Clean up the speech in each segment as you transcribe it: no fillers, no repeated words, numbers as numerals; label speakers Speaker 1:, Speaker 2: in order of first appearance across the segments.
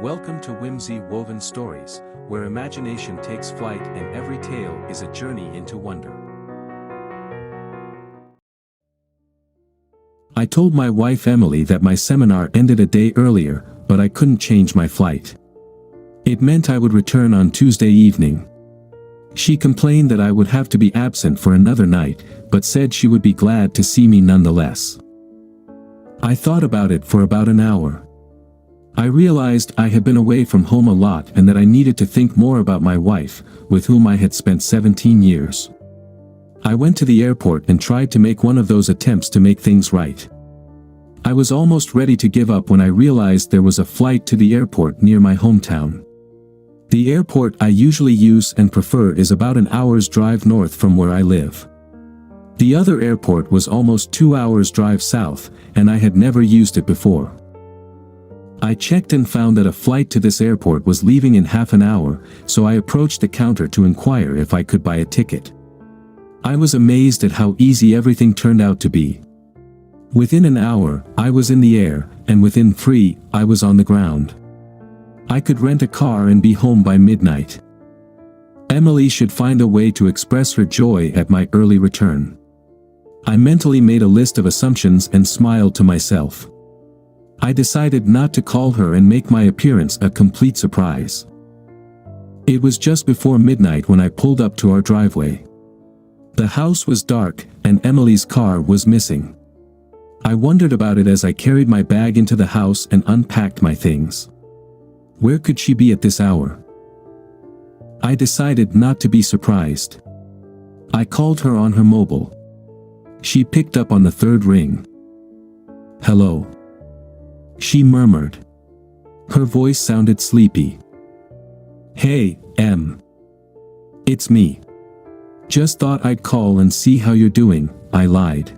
Speaker 1: Welcome to Whimsy Woven Stories, where imagination takes flight and every tale is a journey into wonder. I told my wife Emily that my seminar ended a day earlier, but I couldn't change my flight. It meant I would return on Tuesday evening. She complained that I would have to be absent for another night, but said she would be glad to see me nonetheless. I thought about it for about an hour. I realized I had been away from home a lot and that I needed to think more about my wife, with whom I had spent 17 years. I went to the airport and tried to make one of those attempts to make things right. I was almost ready to give up when I realized there was a flight to the airport near my hometown. The airport I usually use and prefer is about an hour's drive north from where I live. The other airport was almost 2 hours drive south, and I had never used it before. I checked and found that a flight to this airport was leaving in half an hour, so I approached the counter to inquire if I could buy a ticket. I was amazed at how easy everything turned out to be. Within an hour, I was in the air, and within 3, I was on the ground. I could rent a car and be home by midnight. Emily should find a way to express her joy at my early return. I mentally made a list of assumptions and smiled to myself. I decided not to call her and make my appearance a complete surprise. It was just before midnight when I pulled up to our driveway. The house was dark, and Emily's car was missing. I wondered about it as I carried my bag into the house and unpacked my things. Where could she be at this hour? I decided not to be surprised. I called her on her mobile. She picked up on the third ring. "Hello," she murmured. Her voice sounded sleepy. "Hey, Em. It's me. Just thought I'd call and see how you're doing," I lied.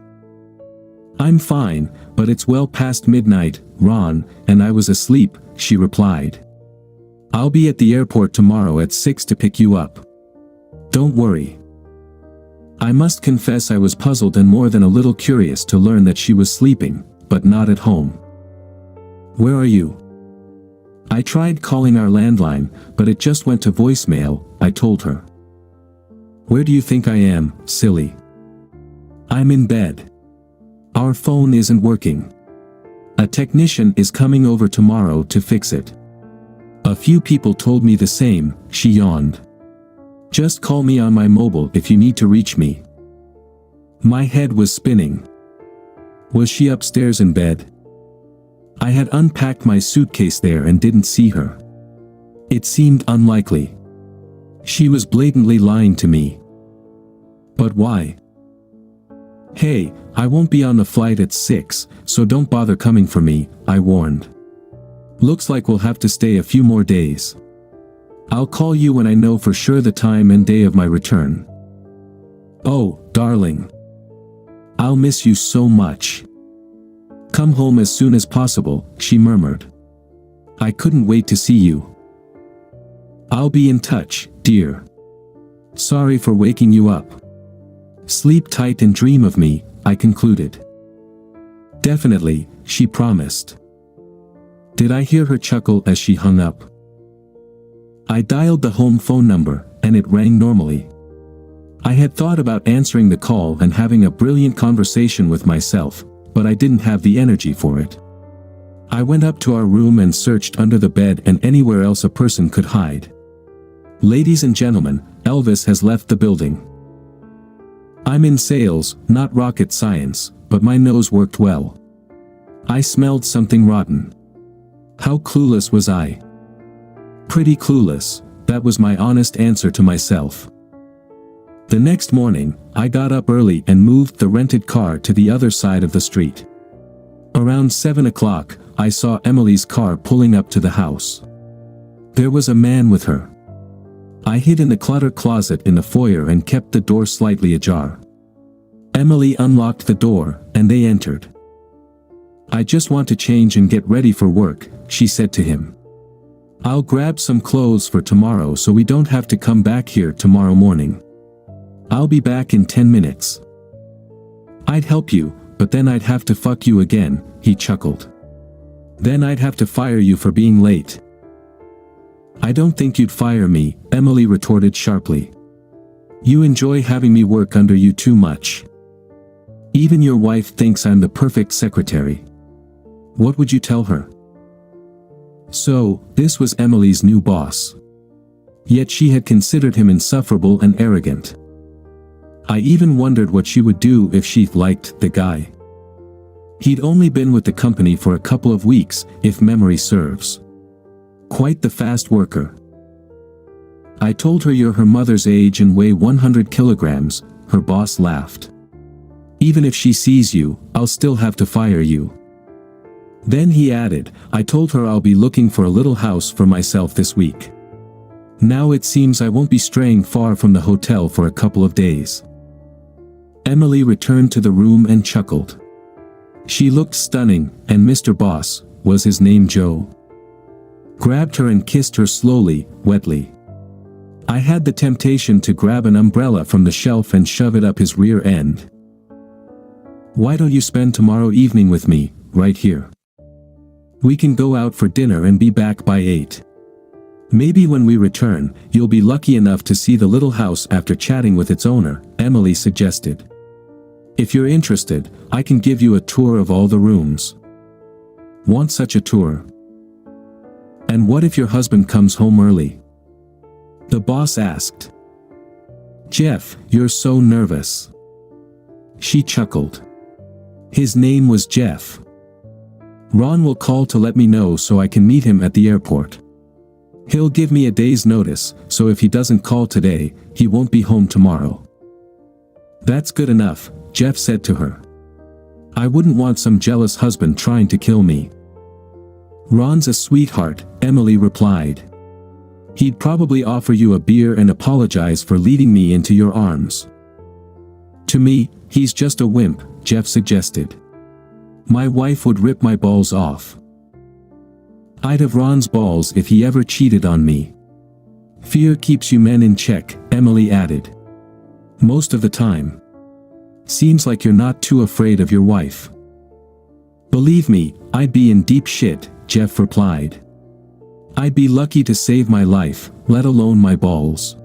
Speaker 1: "I'm fine, but it's well past midnight, Ron, and I was asleep," she replied. "I'll be at the airport tomorrow at 6 to pick you up. Don't worry." I must confess I was puzzled and more than a little curious to learn that she was sleeping, but not at home. "Where are you?" "I tried calling our landline, but it just went to voicemail," I told her. "Where do you think I am, silly?" "I'm in bed. Our phone isn't working. A technician is coming over tomorrow to fix it." "A few people told me the same," she yawned. "Just call me on my mobile if you need to reach me." My head was spinning. Was she upstairs in bed? I had unpacked my suitcase there and didn't see her. It seemed unlikely. She was blatantly lying to me. But why? "Hey, I won't be on the flight at 6, so don't bother coming for me," I warned. "Looks like we'll have to stay a few more days. I'll call you when I know for sure the time and day of my return." "Oh, darling. I'll miss you so much. Come home as soon as possible," she murmured. "I couldn't wait to see you." "I'll be in touch, dear. Sorry for waking you up. Sleep tight and dream of me," I concluded. "Definitely," she promised. Did I hear her chuckle as she hung up? I dialed the home phone number, and it rang normally. I had thought about answering the call and having a brilliant conversation with myself, but I didn't have the energy for it. I went up to our room and searched under the bed and anywhere else a person could hide. "Ladies and gentlemen, Elvis has left the building." I'm in sales, not rocket science, but my nose worked well. I smelled something rotten. How clueless was I? Pretty clueless, that was my honest answer to myself. The next morning, I got up early and moved the rented car to the other side of the street. Around 7 o'clock, I saw Emily's car pulling up to the house. There was a man with her. I hid in the clutter closet in the foyer and kept the door slightly ajar. Emily unlocked the door, and they entered. "I just want to change and get ready for work," she said to him. "I'll grab some clothes for tomorrow so we don't have to come back here tomorrow morning. I'll be back in 10 minutes. "I'd help you, but then I'd have to fuck you again," he chuckled. "Then I'd have to fire you for being late." "I don't think you'd fire me," Emily retorted sharply. "You enjoy having me work under you too much. Even your wife thinks I'm the perfect secretary. What would you tell her?" So, this was Emily's new boss. Yet she had considered him insufferable and arrogant. I even wondered what she would do if she liked the guy. He'd only been with the company for a couple of weeks, if memory serves. Quite the fast worker. "I told her you're her mother's age and weigh 100 kilograms, her boss laughed. "Even if she sees you, I'll still have to fire you." Then he added, "I told her I'll be looking for a little house for myself this week. Now it seems I won't be straying far from the hotel for a couple of days." Emily returned to the room and chuckled. She looked stunning, and Mr. Boss, was his name Joe, grabbed her and kissed her slowly, wetly. I had the temptation to grab an umbrella from the shelf and shove it up his rear end. "Why don't you spend tomorrow evening with me, right here? We can go out for dinner and be back by 8. Maybe when we return, you'll be lucky enough to see the little house after chatting with its owner," Emily suggested. "If you're interested, I can give you a tour of all the rooms." "Want such a tour? And what if your husband comes home early?" the boss asked. "Jeff, you're so nervous." She chuckled. His name was Jeff. "Ron will call to let me know so I can meet him at the airport. He'll give me a day's notice, so if he doesn't call today, he won't be home tomorrow." "That's good enough," Jeff said to her. "I wouldn't want some jealous husband trying to kill me." "Ron's a sweetheart," Emily replied. "He'd probably offer you a beer and apologize for leading me into your arms." "To me, he's just a wimp," Jeff suggested. "My wife would rip my balls off." "I'd have Ron's balls if he ever cheated on me." "Fear keeps you men in check," Emily added. "Most of the time. Seems like you're not too afraid of your wife." "Believe me, I'd be in deep shit," Jeff replied. "I'd be lucky to save my life, let alone my balls.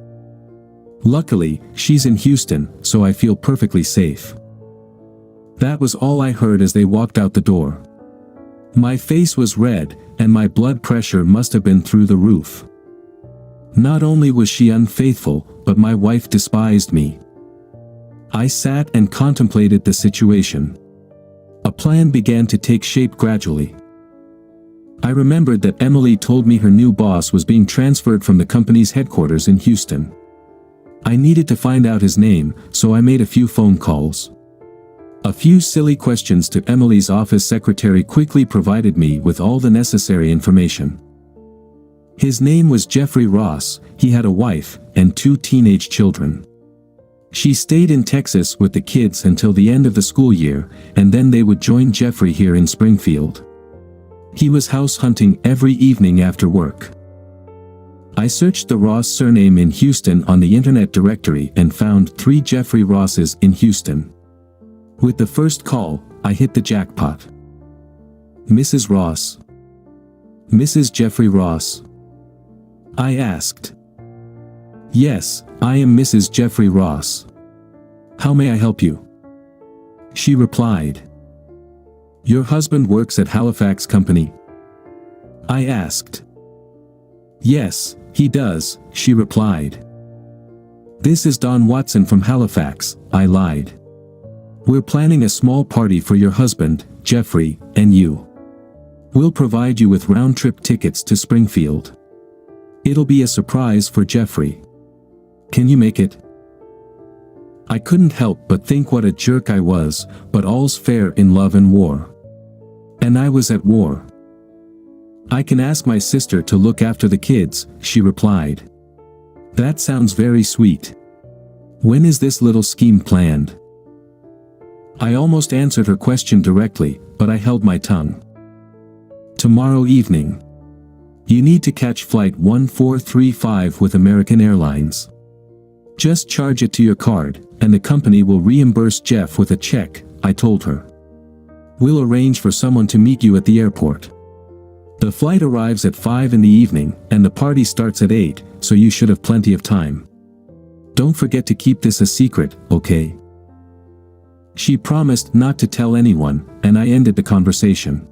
Speaker 1: Luckily, she's in Houston, so I feel perfectly safe." That was all I heard as they walked out the door. My face was red, and my blood pressure must have been through the roof. Not only was she unfaithful, but my wife despised me. I sat and contemplated the situation. A plan began to take shape gradually. I remembered that Emily told me her new boss was being transferred from the company's headquarters in Houston. I needed to find out his name, so I made a few phone calls. A few silly questions to Emily's office secretary quickly provided me with all the necessary information. His name was Jeffrey Ross, he had a wife, and 2 teenage children. She stayed in Texas with the kids until the end of the school year, and then they would join Jeffrey here in Springfield. He was house hunting every evening after work. I searched the Ross surname in Houston on the internet directory and found 3 Jeffrey Rosses in Houston. With the first call, I hit the jackpot. "Mrs. Ross? Mrs. Jeffrey Ross?" I asked. "Yes, I am Mrs. Jeffrey Ross. How may I help you?" She replied. "Your husband works at Halifax Company?" I asked. "Yes, he does," she replied. "This is Don Watson from Halifax," I lied. "We're planning a small party for your husband, Jeffrey, and you. We'll provide you with round-trip tickets to Springfield. It'll be a surprise for Jeffrey. Can you make it?" I couldn't help but think what a jerk I was, but all's fair in love and war. And I was at war. "I can ask my sister to look after the kids," she replied. "That sounds very sweet. When is this little scheme planned?" I almost answered her question directly, but I held my tongue. "Tomorrow evening. You need to catch flight 1435 with American Airlines. Just charge it to your card, and the company will reimburse Jeff with a check," I told her. "We'll arrange for someone to meet you at the airport. The flight arrives at 5 in the evening, and the party starts at 8, so you should have plenty of time. Don't forget to keep this a secret, okay? She promised not to tell anyone, and I ended the conversation.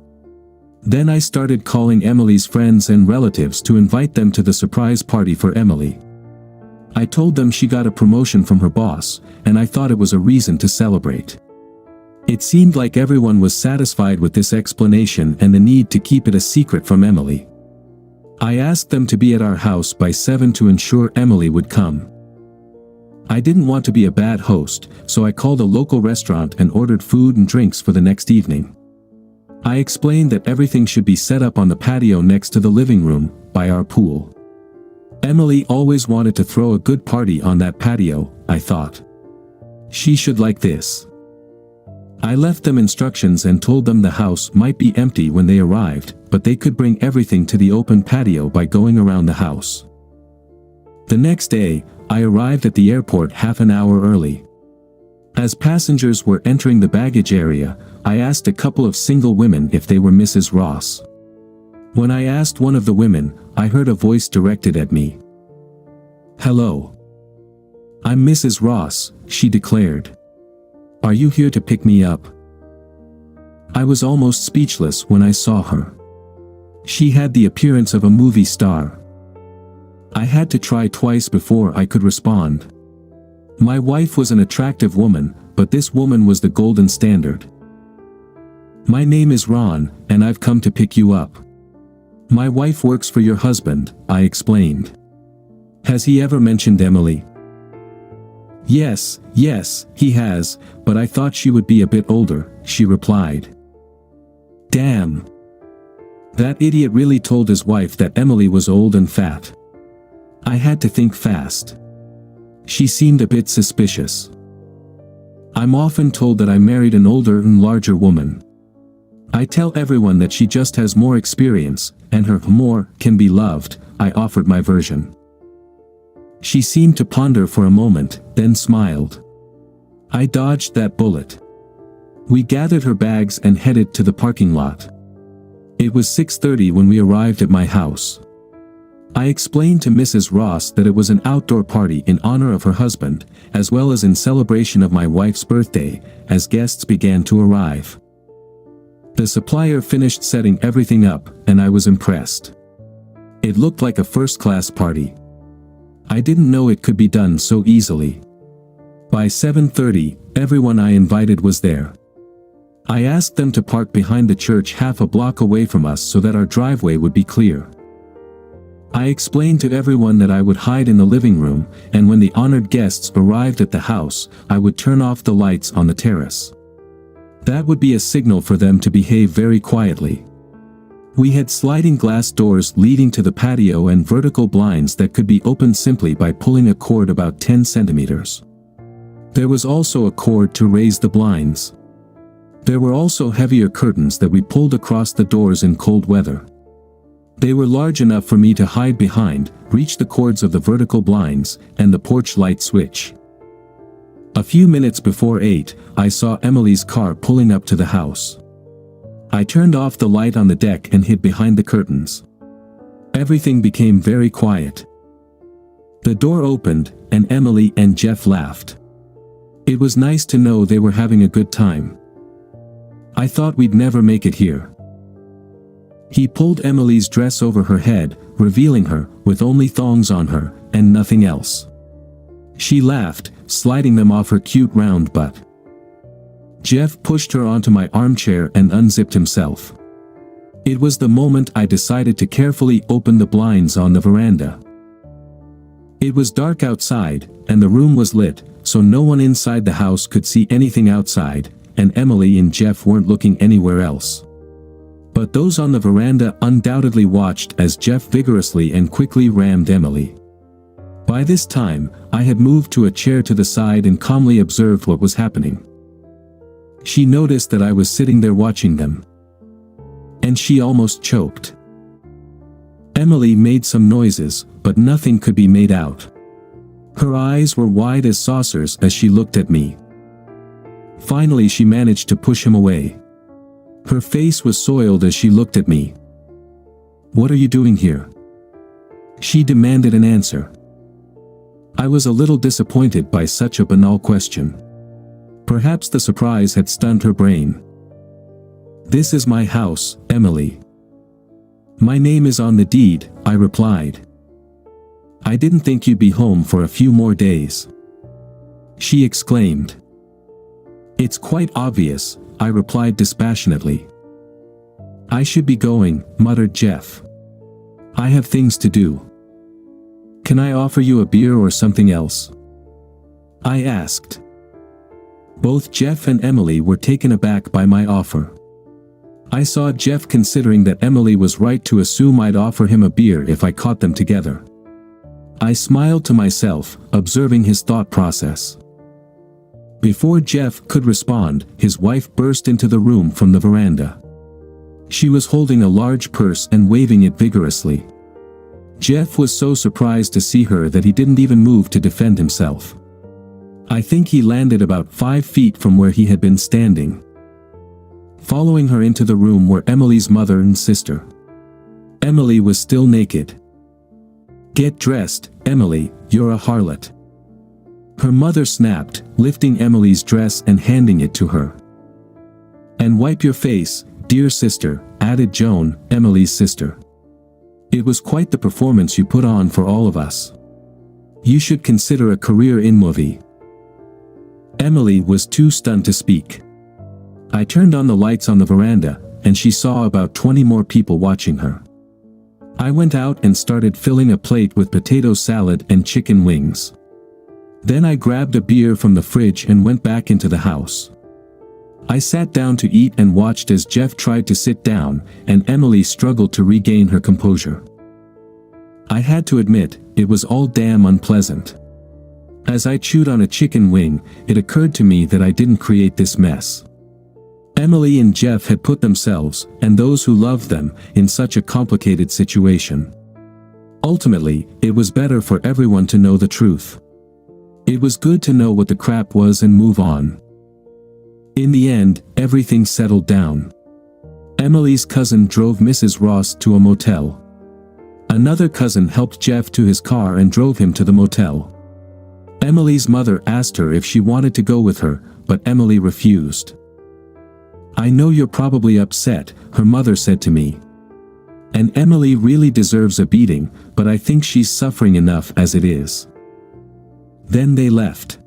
Speaker 1: Then I started calling Emily's friends and relatives to invite them to the surprise party for Emily. I told them she got a promotion from her boss, and I thought it was a reason to celebrate. It seemed like everyone was satisfied with this explanation and the need to keep it a secret from Emily. I asked them to be at our house by 7 to ensure Emily would come. I didn't want to be a bad host, so I called a local restaurant and ordered food and drinks for the next evening. I explained that everything should be set up on the patio next to the living room, by our pool. Emily always wanted to throw a good party on that patio, I thought. She should like this. I left them instructions and told them the house might be empty when they arrived, but they could bring everything to the open patio by going around the house. The next day, I arrived at the airport half an hour early. As passengers were entering the baggage area, I asked a couple of single women if they were Mrs. Ross. When I asked one of the women, I heard a voice directed at me. "Hello. I'm Mrs. Ross," she declared. "Are you here to pick me up?" I was almost speechless when I saw her. She had the appearance of a movie star. I had to try twice before I could respond. My wife was an attractive woman, but this woman was the golden standard. "My name is Ron, and I've come to pick you up. My wife works for your husband," I explained. "Has he ever mentioned Emily?" Yes, he has, but I thought she would be a bit older," she replied. Damn. That idiot really told his wife that Emily was old and fat. I had to think fast. She seemed a bit suspicious. I'm often told that I married an older and larger woman. I tell everyone that she just has more experience, and her more can be loved, I offered my version. She seemed to ponder for a moment, then smiled. I dodged that bullet. We gathered her bags and headed to the parking lot. It was 6:30 when we arrived at my house. I explained to Mrs. Ross that it was an outdoor party in honor of her husband, as well as in celebration of my wife's birthday, as guests began to arrive. The supplier finished setting everything up, and I was impressed. It looked like a first-class party. I didn't know it could be done so easily. By 7:30, everyone I invited was there. I asked them to park behind the church half a block away from us so that our driveway would be clear. I explained to everyone that I would hide in the living room, and when the honored guests arrived at the house, I would turn off the lights on the terrace. That would be a signal for them to behave very quietly. We had sliding glass doors leading to the patio and vertical blinds that could be opened simply by pulling a cord about 10 centimeters. There was also a cord to raise the blinds. There were also heavier curtains that we pulled across the doors in cold weather. They were large enough for me to hide behind, reach the cords of the vertical blinds, and the porch light switch. A few minutes before 8, I saw Emily's car pulling up to the house. I turned off the light on the deck and hid behind the curtains. Everything became very quiet. The door opened, and Emily and Jeff laughed. It was nice to know they were having a good time. I thought we'd never make it here. He pulled Emily's dress over her head, revealing her, with only thongs on her, and nothing else. She laughed, sliding them off her cute round butt. Jeff pushed her onto my armchair and unzipped himself. It was the moment I decided to carefully open the blinds on the veranda. It was dark outside, and the room was lit, so no one inside the house could see anything outside, and Emily and Jeff weren't looking anywhere else. But those on the veranda undoubtedly watched as Jeff vigorously and quickly rammed Emily. By this time, I had moved to a chair to the side and calmly observed what was happening. She noticed that I was sitting there watching them. And she almost choked. Emily made some noises, but nothing could be made out. Her eyes were wide as saucers as she looked at me. Finally, she managed to push him away. Her face was soiled as she looked at me. What are you doing here? She demanded an answer. I was a little disappointed by such a banal question. Perhaps the surprise had stunned her brain. This is my house, Emily. My name is on the deed, I replied. I didn't think you'd be home for a few more days. She exclaimed. It's quite obvious, I replied dispassionately. I should be going, muttered Jeff. I have things to do. Can I offer you a beer or something else? I asked. Both Jeff and Emily were taken aback by my offer. I saw Jeff considering that Emily was right to assume I'd offer him a beer if I caught them together. I smiled to myself, observing his thought process. Before Jeff could respond, his wife burst into the room from the veranda. She was holding a large purse and waving it vigorously. Jeff was so surprised to see her that he didn't even move to defend himself. I think he landed about 5 feet from where he had been standing. Following her into the room were Emily's mother and sister. Emily was still naked. Get dressed, Emily, you're a harlot. Her mother snapped, lifting Emily's dress and handing it to her. And wipe your face, dear sister, added Joan, Emily's sister. It was quite the performance you put on for all of us. You should consider a career in movie. Emily was too stunned to speak. I turned on the lights on the veranda, and she saw about 20 more people watching her. I went out and started filling a plate with potato salad and chicken wings. Then I grabbed a beer from the fridge and went back into the house. I sat down to eat and watched as Jeff tried to sit down, and Emily struggled to regain her composure. I had to admit, it was all damn unpleasant. As I chewed on a chicken wing, it occurred to me that I didn't create this mess. Emily and Jeff had put themselves, and those who loved them, in such a complicated situation. Ultimately, it was better for everyone to know the truth. It was good to know what the crap was and move on. In the end, everything settled down. Emily's cousin drove Mrs. Ross to a motel. Another cousin helped Jeff to his car and drove him to the motel. Emily's mother asked her if she wanted to go with her, but Emily refused. I know you're probably upset, her mother said to me. And Emily really deserves a beating, but I think she's suffering enough as it is. Then they left.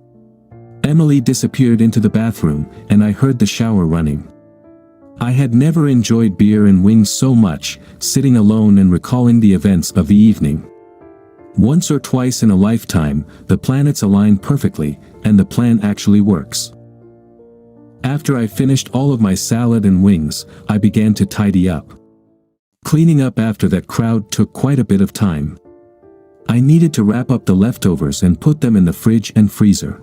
Speaker 1: Emily disappeared into the bathroom, and I heard the shower running. I had never enjoyed beer and wings so much, sitting alone and recalling the events of the evening. Once or twice in a lifetime, the planets align perfectly, and the plan actually works. After I finished all of my salad and wings, I began to tidy up. Cleaning up after that crowd took quite a bit of time. I needed to wrap up the leftovers and put them in the fridge and freezer.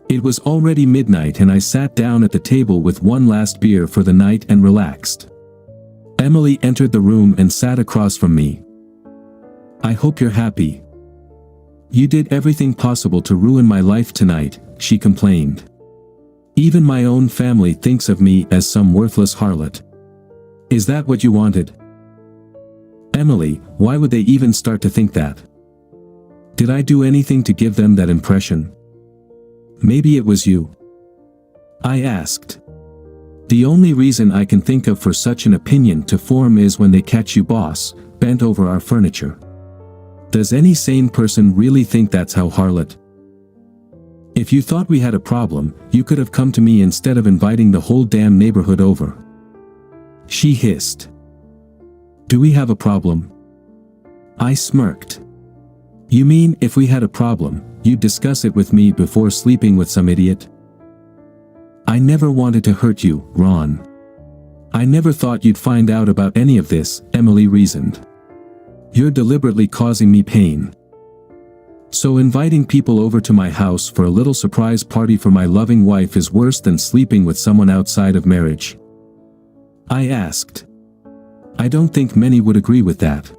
Speaker 1: It was already midnight and I sat down at the table with one last beer for the night and relaxed. Emily entered the room and sat across from me. I hope you're happy. You did everything possible to ruin my life tonight, she complained. Even my own family thinks of me as some worthless harlot. Is that what you wanted? Emily, why would they even start to think that? Did I do anything to give them that impression? Maybe it was you. I asked. The only reason I can think of for such an opinion to form is when they catch you, boss, bent over our furniture. Does any sane person really think that's how harlot? If you thought we had a problem, you could have come to me instead of inviting the whole damn neighborhood over. She hissed. Do we have a problem? I smirked. You mean if we had a problem, you'd discuss it with me before sleeping with some idiot? I never wanted to hurt you, Ron. I never thought you'd find out about any of this, Emily reasoned. You're deliberately causing me pain. So inviting people over to my house for a little surprise party for my loving wife is worse than sleeping with someone outside of marriage? I asked. I don't think many would agree with that.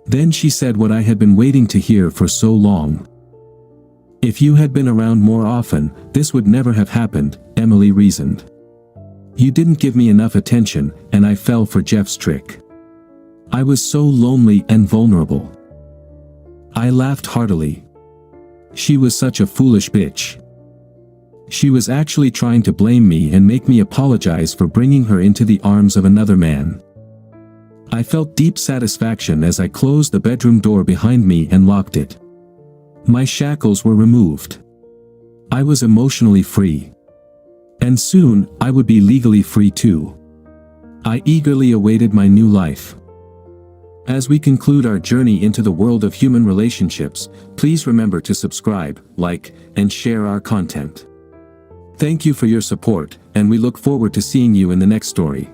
Speaker 1: Then she said what I had been waiting to hear for so long. If you had been around more often, this would never have happened, Emily reasoned. You didn't give me enough attention, and I fell for Jeff's trick. I was so lonely and vulnerable. I laughed heartily. She was such a foolish bitch. She was actually trying to blame me and make me apologize for bringing her into the arms of another man. I felt deep satisfaction as I closed the bedroom door behind me and locked it. My shackles were removed. I was emotionally free. And soon, I would be legally free too. I eagerly awaited my new life. As we conclude our journey into the world of human relationships, please remember to subscribe, like, and share our content. Thank you for your support, and we look forward to seeing you in the next story.